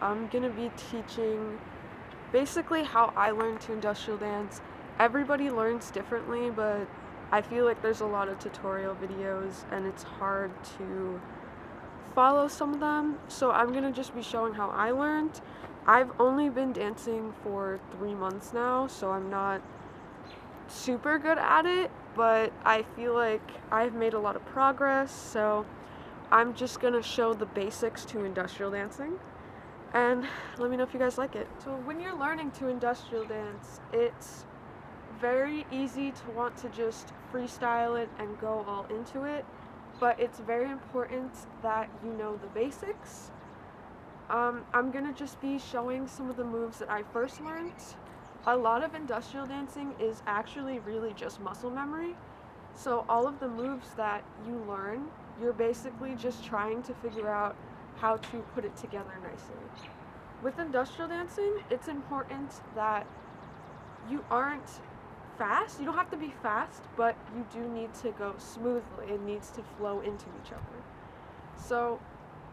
I'm gonna be teaching basically how I learned to industrial dance. Everybody learns differently, but I feel like there's a lot of tutorial videos and it's hard to follow some of them. So I'm gonna just be showing how I learned. I've only been dancing for 3 months now, so I'm not super good at it, but I feel like I've made a lot of progress, so I'm just gonna show the basics to industrial dancing. And let me know if you guys like it. So when you're learning to industrial dance, it's very easy to want to just freestyle it and go all into it, but it's very important that you know the basics. I'm gonna just be showing some of the moves that I first learned. A lot of industrial dancing is actually really just muscle memory. So all of the moves that you learn, you're basically just trying to figure out how to put it together nicely. With industrial dancing, it's important that you aren't fast. You don't have to be fast, but you do need to go smoothly. It needs to flow into each other. So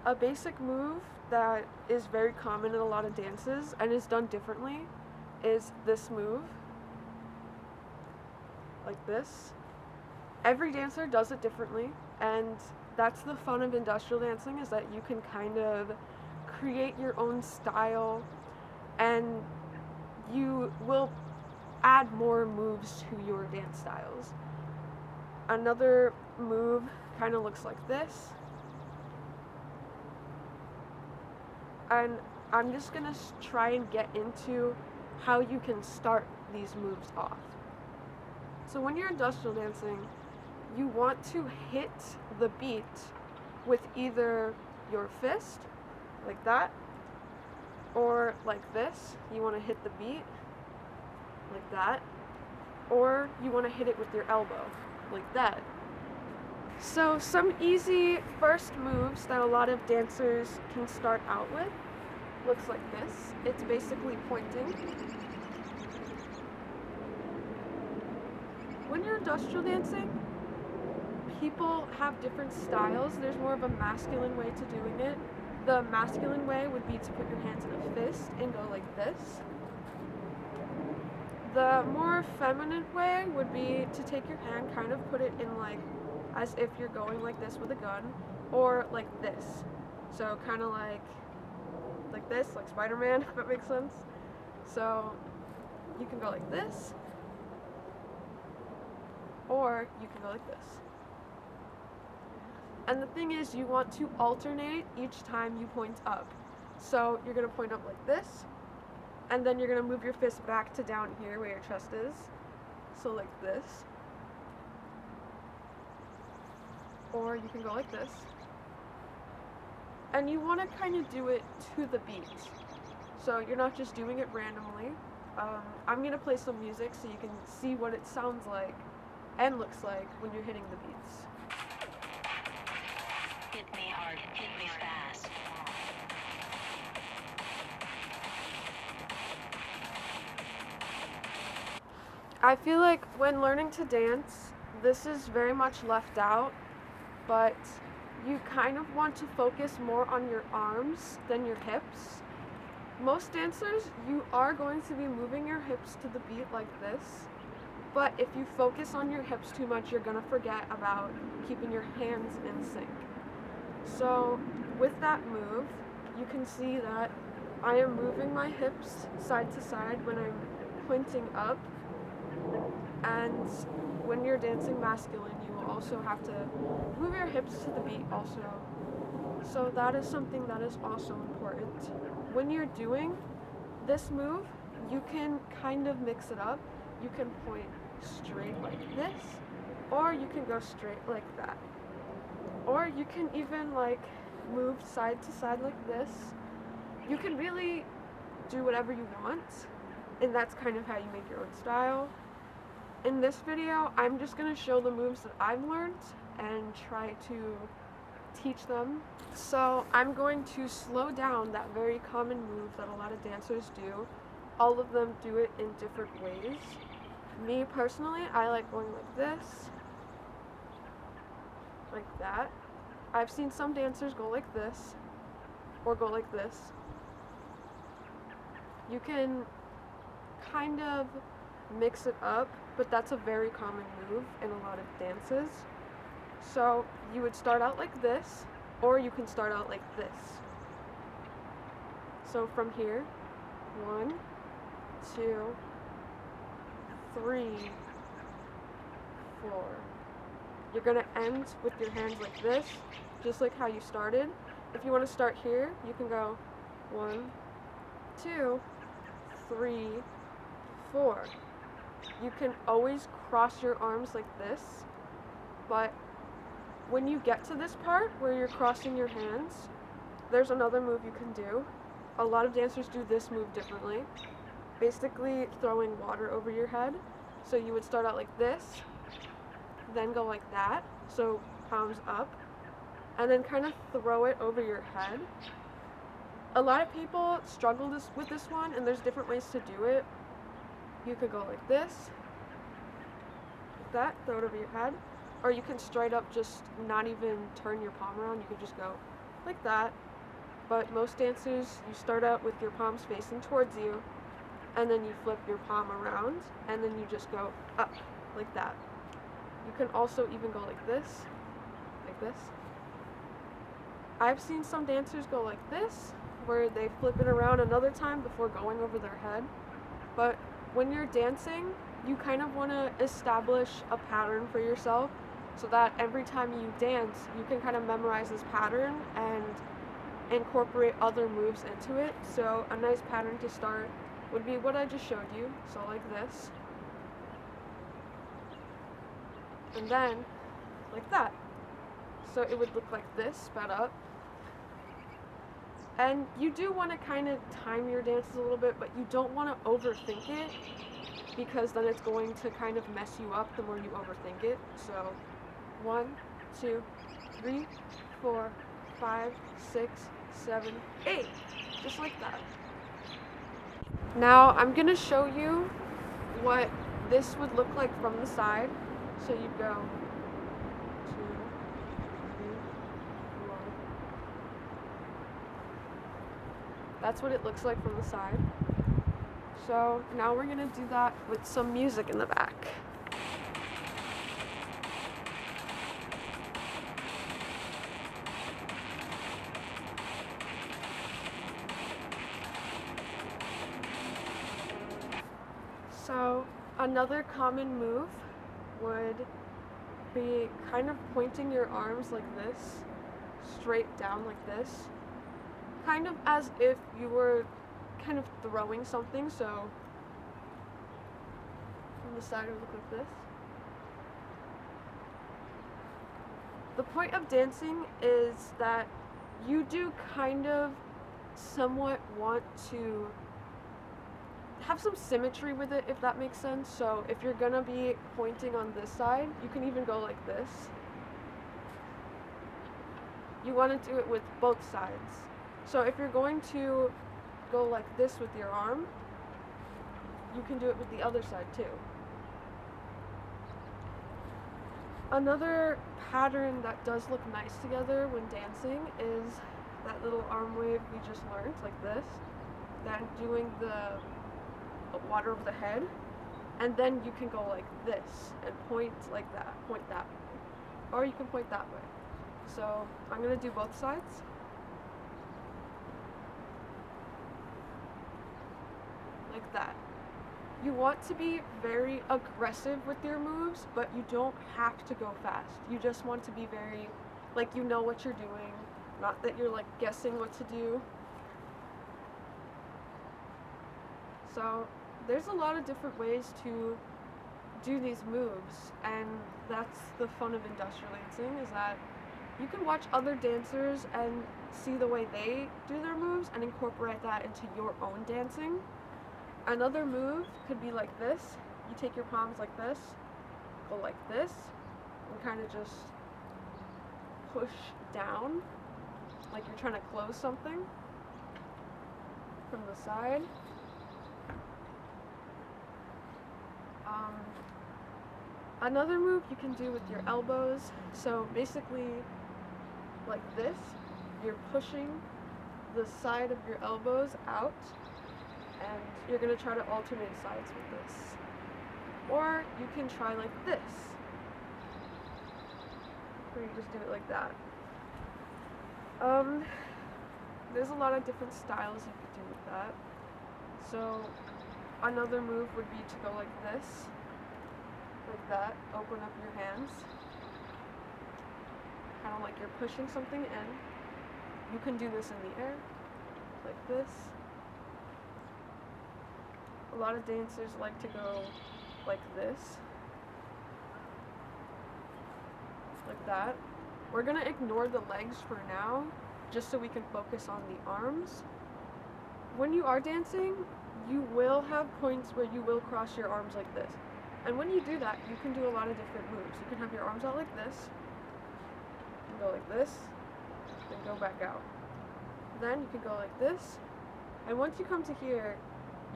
a basic move that is very common in a lot of dances and is done differently is this move, like this. Every dancer does it differently, and that's the fun of industrial dancing, is that you can kind of create your own style and you will add more moves to your dance styles. Another move kind of looks like this, and I'm just gonna try and get into how you can start these moves off. So when you're industrial dancing, you want to hit the beat with either your fist, like that, or like this. You want to hit the beat, like that, or you want to hit it with your elbow, like that. So some easy first moves that a lot of dancers can start out with looks like this. It's basically pointing. When you're industrial dancing, people have different styles. There's more of a masculine way to doing it. The masculine way would be to put your hands in a fist and go like this. The more feminine way would be to take your hand, kind of put it in like as if you're going like this with a gun, or like this. So kind of like this, like Spider-Man, if that makes sense. So you can go like this, or you can go like this. And the thing is, you want to alternate each time you point up. So you're going to point up like this, and then you're going to move your fist back to down here where your chest is. So like this. Or you can go like this. And you want to kind of do it to the beat. So you're not just doing it randomly. I'm going to play some music so you can see what it sounds like and looks like when you're hitting the beats. Hit me hard, hit me fast. I feel like when learning to dance, this is very much left out, but you kind of want to focus more on your arms than your hips. Most dancers, you are going to be moving your hips to the beat like this, but if you focus on your hips too much, you're gonna forget about keeping your hands in sync. So with that move, you can see that I am moving my hips side to side when I'm pointing up, and when you're dancing masculine, you will also have to move your hips to the beat also. So that is something that is also important. When you're doing this move, you can kind of mix it up. You can point straight like this, or you can go straight like that. Or you can even like move side to side like this. You can really do whatever you want, and that's kind of how you make your own style. In this video, I'm just going to show the moves that I've learned and try to teach them. So I'm going to slow down that very common move that a lot of dancers do. All of them do it in different ways. Me personally, I like going like this, like that. I've seen some dancers go like this, or go like this. you can kind of mix it up, but that's a very common move in a lot of dances. So you would start out like this, or you can start out like this. So from here, 1, 2, 3, 4. You're gonna end with your hands like this, just like how you started. If you want to start here, you can go 1, 2, 3, 4. You can always cross your arms like this, but when you get to this part where you're crossing your hands, there's another move you can do. A lot of dancers do this move differently. Basically throwing water over your head. So you would start out like this, then go like that, so palms up, and then kind of throw it over your head. A lot of people struggle with this one, and there's different ways to do it. You could go like this, like that, throw it over your head, or you can straight up just not even turn your palm around. You could just go like that. But most dancers, you start out with your palms facing towards you, and then you flip your palm around, and then you just go up like that. You can also even go like this, like this. I've seen some dancers go like this, where they flip it around another time before going over their head. But when you're dancing, you kind of want to establish a pattern for yourself so that every time you dance, you can kind of memorize this pattern and incorporate other moves into it. So a nice pattern to start would be what I just showed you, so like this. And then, like that. So it would look like this, sped up. And you do want to kind of time your dances a little bit, but you don't want to overthink it, because then it's going to kind of mess you up the more you overthink it. So 1, 2, 3, 4, 5, 6, 7, 8. Just like that. Now I'm going to show you what this would look like from the side. So you'd go 2, 3, 4. That's what it looks like from the side. So now we're going to do that with some music in the back. So another common move would be kind of pointing your arms like this, straight down like this, kind of as if you were kind of throwing something. So from the side it would look like this. The point of dancing is that you do kind of somewhat want to have some symmetry with it, if that makes sense. So if you're gonna be pointing on this side, you can even go like this. You want to do it with both sides. So if you're going to go like this with your arm, you can do it with the other side too. Another pattern that does look nice together when dancing is that little arm wave we just learned, like this. Then doing the water over the head, and then you can go like this and point like that, point that way, or you can point that way. So I'm going to do both sides. Like that. You want to be very aggressive with your moves, but you don't have to go fast. You just want to be very, like, you know what you're doing, not that you're like guessing what to do. So there's a lot of different ways to do these moves, and that's the fun of industrial dancing, is that you can watch other dancers and see the way they do their moves and incorporate that into your own dancing. Another move could be like this. You take your palms like this, go like this, and kind of just push down, like you're trying to close something from the side. Another move you can do with your elbows. So basically, like this, you're pushing the side of your elbows out, and you're going to try to alternate sides with this. Or you can try like this, where you just do it like that. There's a lot of different styles you could do with that. So another move would be to go like this, like that, open up your hands, kind of like you're pushing something in. You can do this in the air, like this. A lot of dancers like to go like this, like that. We're gonna ignore the legs for now, just so we can focus on the arms. When you are dancing, you will have points where you will cross your arms like this. And when you do that, you can do a lot of different moves. You can have your arms out like this, and go like this, then go back out. Then you can go like this, and once you come to here,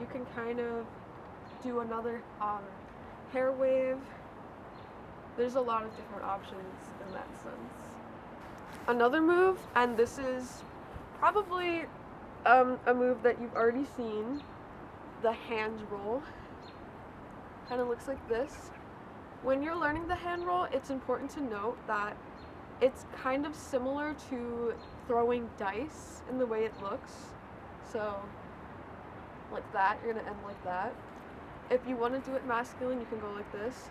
you can kind of do another hair wave. There's a lot of different options in that sense. Another move, and this is probably a move that you've already seen, the hand roll. Kind of looks like this. When you're learning the hand roll, it's important to note that it's kind of similar to throwing dice in the way it looks. So, like that, you're gonna end like that. If you want to do it masculine, you can go like this.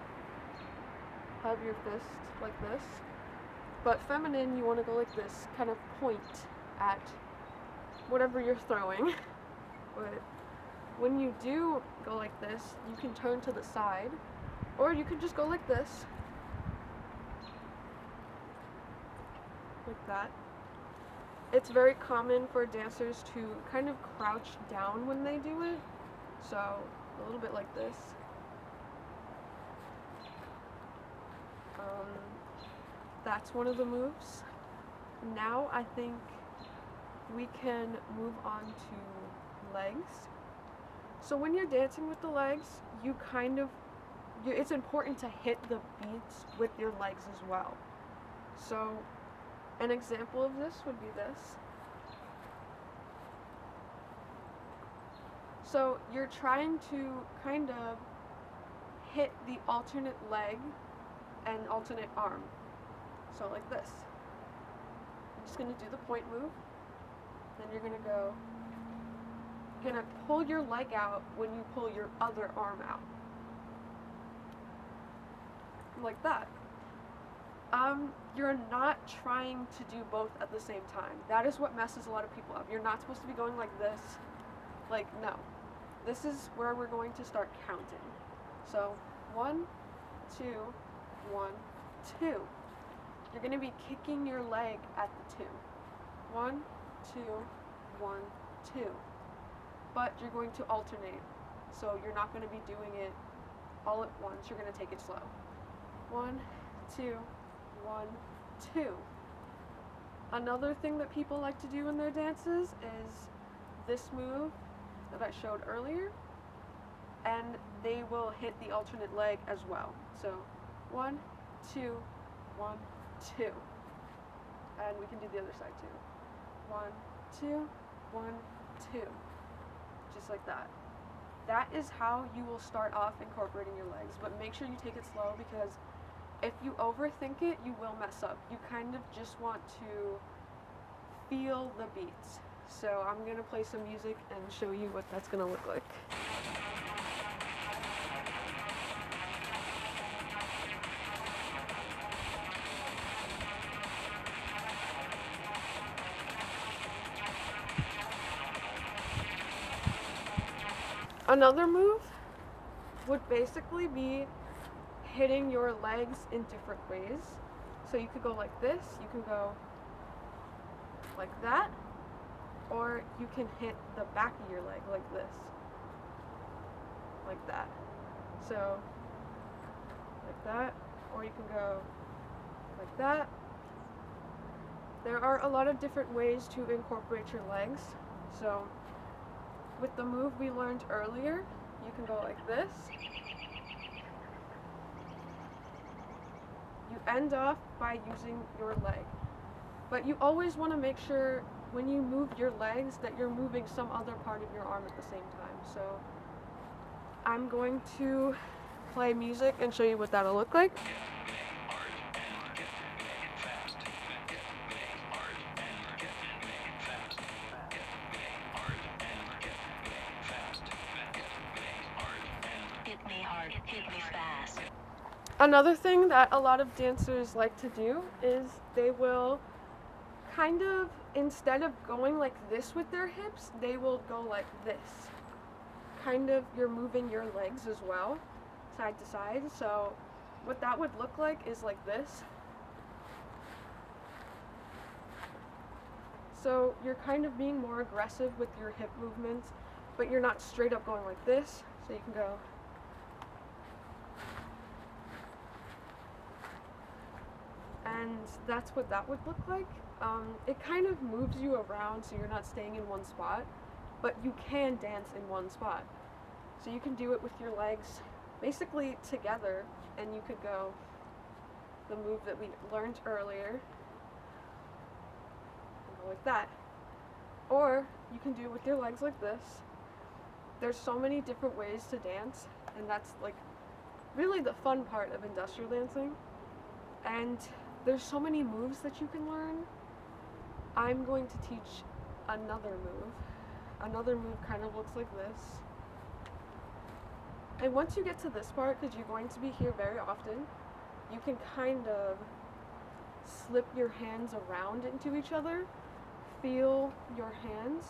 Have your fist like this. But feminine, you want to go like this, kind of point at whatever you're throwing. But when you do go like this, you can turn to the side, or you can just go like this. Like that. It's very common for dancers to kind of crouch down when they do it, so a little bit like this. That's one of the moves. Now I think we can move on to legs. So when you're dancing with the legs, it's important to hit the beats with your legs as well. So an example of this would be this. So you're trying to kind of hit the alternate leg and alternate arm. So like this. You're just going to do the point move. Then you're going to pull your leg out when you pull your other arm out. Like that. You're not trying to do both at the same time. That is what messes a lot of people up. You're not supposed to be going like this. Like, no. This is where we're going to start counting. So, 1, 2, 1, 2. You're going to be kicking your leg at the 2. 1, 2, 1, 2. But you're going to alternate. So you're not going to be doing it all at once. You're going to take it slow. 1, 2, 1, 2. Another thing that people like to do in their dances is this move that I showed earlier, and they will hit the alternate leg as well. So 1, 2, 1, 2. And we can do the other side too. 1, 2, 1, 2. Just like that. That is how you will start off incorporating your legs, but make sure you take it slow, because if you overthink it, you will mess up. You kind of just want to feel the beats. So I'm going to play some music and show you what that's going to look like. Another move would basically be hitting your legs in different ways. So you could go like this, you can go like that, or you can hit the back of your leg like this, like that. So like that, or you can go like that. There are a lot of different ways to incorporate your legs. So with the move we learned earlier, you can go like this. You end off by using your leg. But you always want to make sure when you move your legs that you're moving some other part of your arm at the same time. So I'm going to play music and show you what that'll look like. Hit me hard, hit me fast. Another thing that a lot of dancers like to do is they will kind of, instead of going like this with their hips, they will go like this. Kind of, you're moving your legs as well, side to side. So what that would look like is like this. So you're kind of being more aggressive with your hip movements, but you're not straight up going like this. So you can go. And that's what that would look like. It kind of moves you around so you're not staying in one spot, but you can dance in one spot. So you can do it with your legs basically together, and you could go the move that we learned earlier, and go like that. Or you can do it with your legs like this. There's so many different ways to dance, and that's like really the fun part of industrial dancing. And there's so many moves that you can learn. I'm going to teach another move. Another move kind of looks like this. And once you get to this part, because you're going to be here very often, you can kind of slip your hands around into each other. Feel your hands.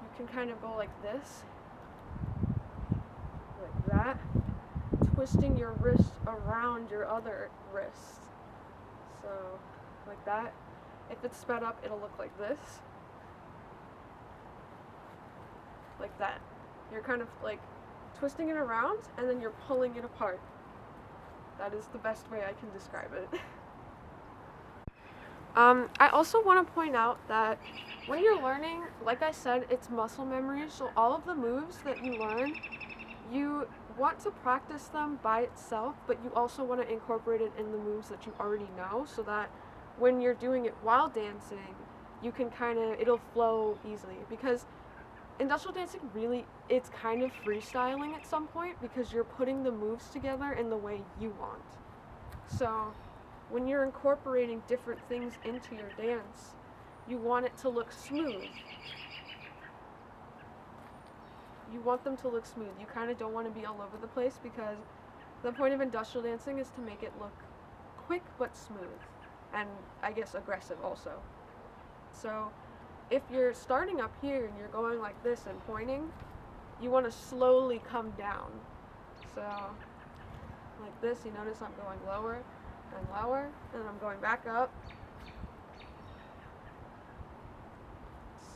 You can kind of go like this, like that, twisting your wrist around your other wrist. So, like that. If it's sped up, it'll look like this. Like that. You're kind of like twisting it around, and then you're pulling it apart. That is the best way I can describe it. I also want to point out that when you're learning, like I said, it's muscle memory, so all of the moves that you learn, you want to practice them by itself, but you also want to incorporate it in the moves that you already know, so that when you're doing it while dancing, you can it'll flow easily. Because industrial dancing really, it's kind of freestyling at some point, because you're putting the moves together in the way you want. So when you're incorporating different things into your dance, you want it to look smooth. You want them to look smooth. You kind of don't want to be all over the place, because the point of industrial dancing is to make it look quick but smooth, and I guess aggressive also. So if you're starting up here and you're going like this and pointing, you want to slowly come down. So like this, you notice I'm going lower and lower, and I'm going back up.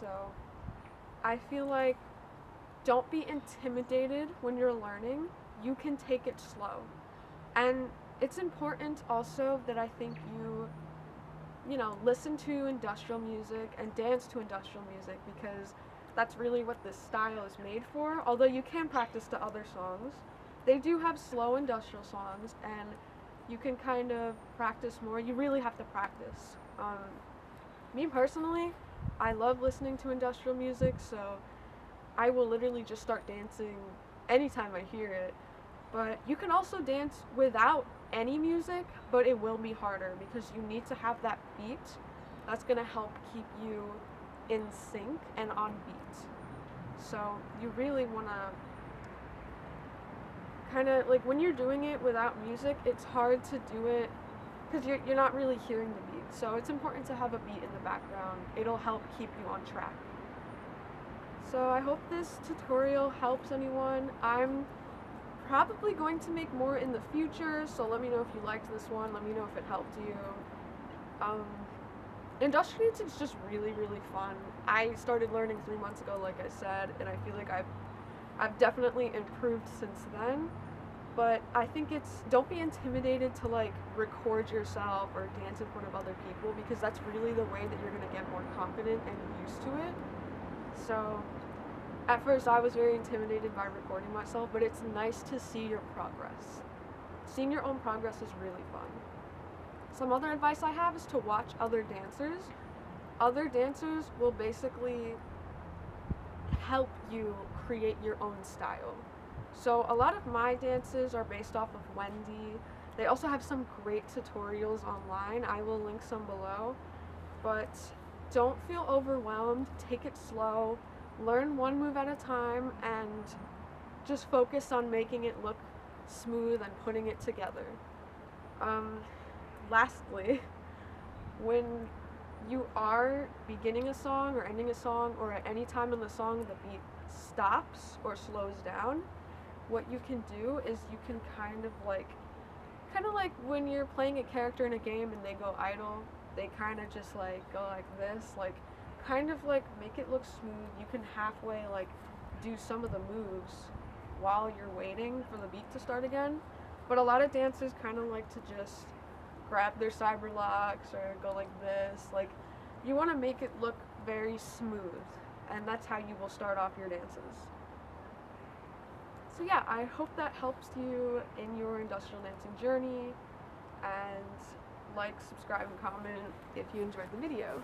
So I feel like, don't be intimidated when you're learning. You can take it slow. And it's important also that I think you know, listen to industrial music and dance to industrial music, because that's really what this style is made for. Although you can practice to other songs. They do have slow industrial songs, and you can kind of practice more. You really have to practice. Me personally, I love listening to industrial music, so I will literally just start dancing anytime I hear it. But you can also dance without any music, but it will be harder because you need to have that beat. That's going to help keep you in sync and on beat. So you really want to kind of, like, when you're doing it without music, it's hard to do it because you're not really hearing the beat. So it's important to have a beat in the background. It'll help keep you on track. So I hope this tutorial helps anyone. I'm probably going to make more in the future, so let me know if you liked this one. Let me know if it helped you. Industrial dancing is just really, really fun. I started learning 3 months ago, like I said, and I feel like I've definitely improved since then. But I think don't be intimidated to like record yourself or dance in front of other people, because that's really the way that you're going to get more confident and used to it. So at first I was very intimidated by recording myself, but it's nice to see your progress. Seeing your own progress is really fun. Some other advice I have is to watch other dancers. other dancers will basically help you create your own style. So a lot of my dances are based off of Wendy. They also have some great tutorials online. I will link some below. But don't feel overwhelmed. Take it slow. Learn one move at a time and just focus on making it look smooth and putting it together. Lastly, when you are beginning a song or ending a song, or at any time in the song the beat stops or slows down, what you can do is you can kind of like when you're playing a character in a game and they go idle, they kind of just like go like this, like kind of like make it look smooth. You can halfway like do some of the moves while you're waiting for the beat to start again. But a lot of dancers kind of like to just grab their cyber locks or go like this. Like, you want to make it look very smooth, and that's how you will start off your dances. So yeah, I hope that helps you in your industrial dancing journey, and like, subscribe, and comment if you enjoyed the video.